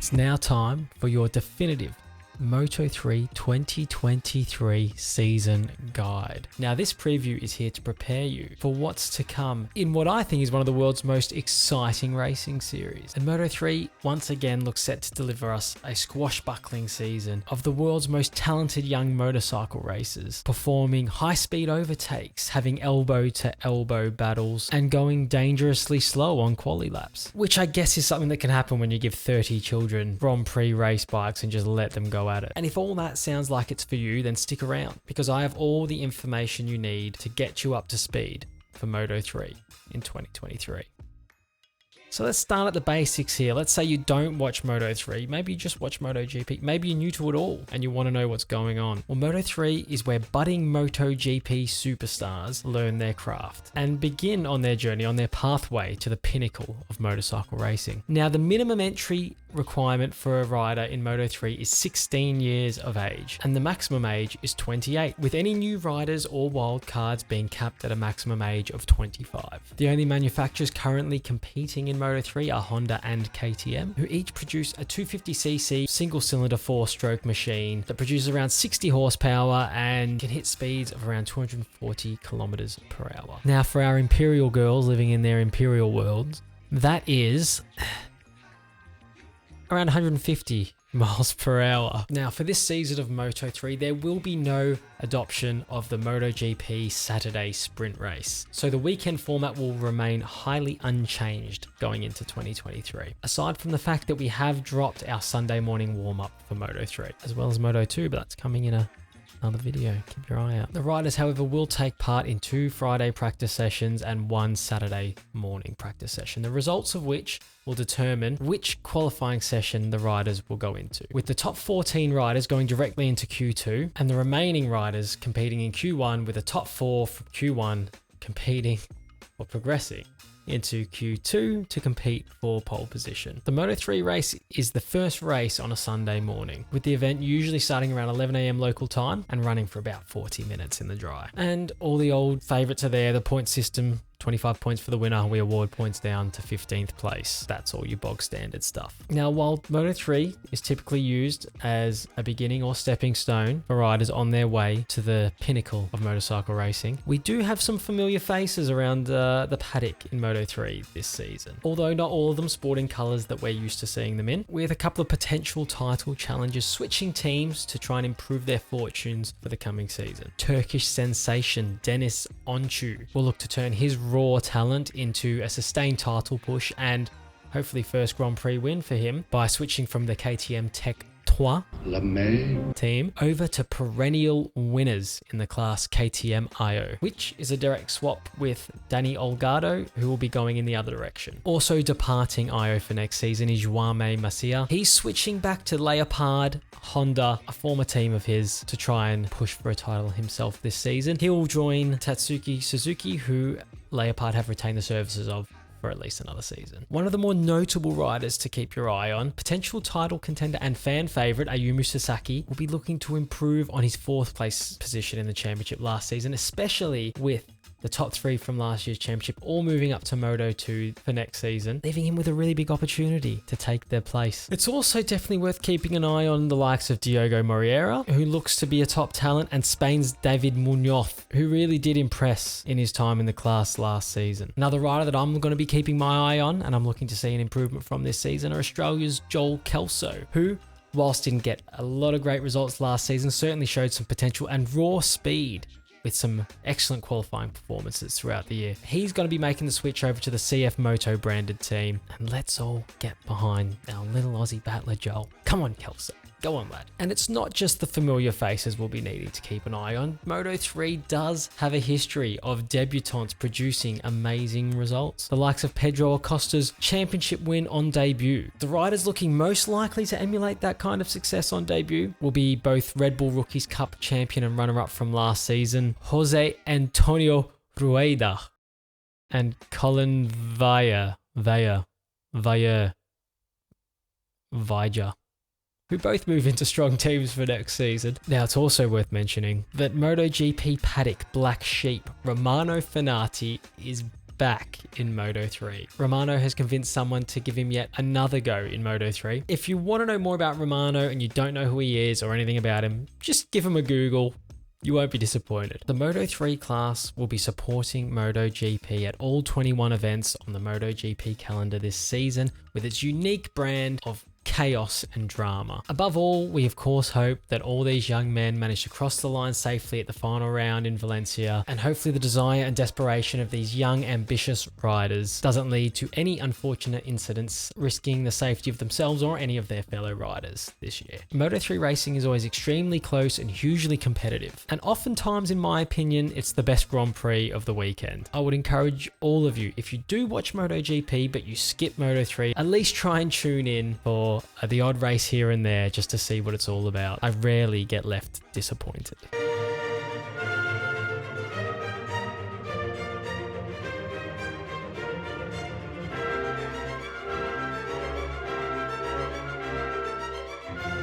It's now time for your definitive Moto3 2023 season guide. Now this preview is here to prepare you for what's to come in what I think is one of the world's most exciting racing series. And Moto3 once again looks set to deliver us a squashbuckling season of the world's most talented young motorcycle racers, performing high-speed overtakes, having elbow-to-elbow battles, and going dangerously slow on quali laps. Which I guess is something that can happen when you give 30 children Grand Prix race bikes and just let them go at it. And if all that sounds like it's for you, then stick around, because I have all the information you need to get you up to speed for Moto3 in 2023. So let's start at the basics here. Let's say you don't watch Moto3, maybe you just watch MotoGP, maybe you're new to it all and you want to know what's going on. Well, Moto3 is where budding MotoGP superstars learn their craft and begin on their journey, on their pathway to the pinnacle of motorcycle racing. Now, the minimum entry requirement for a rider in Moto3 is 16 years of age, and the maximum age is 28, with any new riders or wildcards being capped at a maximum age of 25. The only manufacturers currently competing in Moto3 are Honda and KTM, who each produce a 250cc single-cylinder 4-stroke machine that produces around 60 horsepower and can hit speeds of around 240 kilometers per hour. Now, for our Imperial girls living in their Imperial worlds, that is around 150 miles per hour. Now, for this season of Moto3, there will be no adoption of the MotoGP Saturday sprint race. So the weekend format will remain highly unchanged going into 2023. Aside from the fact that we have dropped our Sunday morning warm-up for Moto3, as well as Moto2, but that's coming in another video. Keep your eye out. The riders, however, will take part in 2 Friday practice sessions and 1 Saturday morning practice session, the results of which will determine which qualifying session the riders will go into, with the top 14 riders going directly into Q2 and the remaining riders competing in Q1, with the top 4 from Q1 competing or progressing into Q2 to compete for pole position. The Moto3 race is the first race on a Sunday morning, with the event usually starting around 11 AM local time and running for about 40 minutes in the dry. And all the old favorites are there, the point system, 25 points for the winner. We award points down to 15th place. That's all your bog standard stuff. Now, while Moto3 is typically used as a beginning or stepping stone for riders on their way to the pinnacle of motorcycle racing, we do have some familiar faces around the paddock in Moto3 this season. Although not all of them sporting colours that we're used to seeing them in, with a couple of potential title challengers switching teams to try and improve their fortunes for the coming season. Turkish sensation Deniz Oncu will look to turn his raw talent into a sustained title push and hopefully first Grand Prix win for him by switching from the KTM Tech 3 team over to perennial winners in the class KTM IO, which is a direct swap with Danny Olgado, who will be going in the other direction. Also departing IO for next season is Juame Masia. He's switching back to Leopard Honda, a former team of his, to try and push for a title himself this season. He will join Tatsuki Suzuki, who Leopard have retained the services of for at least another season. One of the more notable riders to keep your eye on, potential title contender and fan favorite Ayumu Sasaki, will be looking to improve on his 4th place position in the championship last season, especially with the top 3 from last year's championship all moving up to Moto2 for next season, leaving him with a really big opportunity to take their place. It's also definitely worth keeping an eye on the likes of Diogo Moreira, who looks to be a top talent, and Spain's David Munoz, who really did impress in his time in the class last season. Another rider that I'm going to be keeping my eye on, and I'm looking to see an improvement from this season, are Australia's Joel Kelso, who, whilst didn't get a lot of great results last season, certainly showed some potential and raw speed with some excellent qualifying performances throughout the year. He's going to be making the switch over to the CF Moto branded team, and let's all get behind our little Aussie battler Joel. Come on, Kelso. Go on, lad. And it's not just the familiar faces we'll be needing to keep an eye on. Moto3 does have a history of debutantes producing amazing results. The likes of Pedro Acosta's championship win on debut. The riders looking most likely to emulate that kind of success on debut will be both Red Bull Rookies Cup champion and runner-up from last season, Jose Antonio Rueda, and Colin Vaya, who both move into strong teams for next season. Now, it's also worth mentioning that MotoGP paddock black sheep Romano Fenati is back in Moto3. Romano has convinced someone to give him yet another go in Moto3. If you want to know more about Romano and you don't know who he is or anything about him, just give him a Google. You won't be disappointed. The Moto3 class will be supporting MotoGP at all 21 events on the MotoGP calendar this season with its unique brand of chaos and drama. Above all, we of course hope that all these young men manage to cross the line safely at the final round in Valencia, and hopefully the desire and desperation of these young ambitious riders doesn't lead to any unfortunate incidents risking the safety of themselves or any of their fellow riders this year. Moto3 racing is always extremely close and hugely competitive, and oftentimes in my opinion it's the best Grand Prix of the weekend. I would encourage all of you, if you do watch MotoGP but you skip Moto3, at least try and tune in for the odd race here and there just to see what it's all about. I rarely get left disappointed.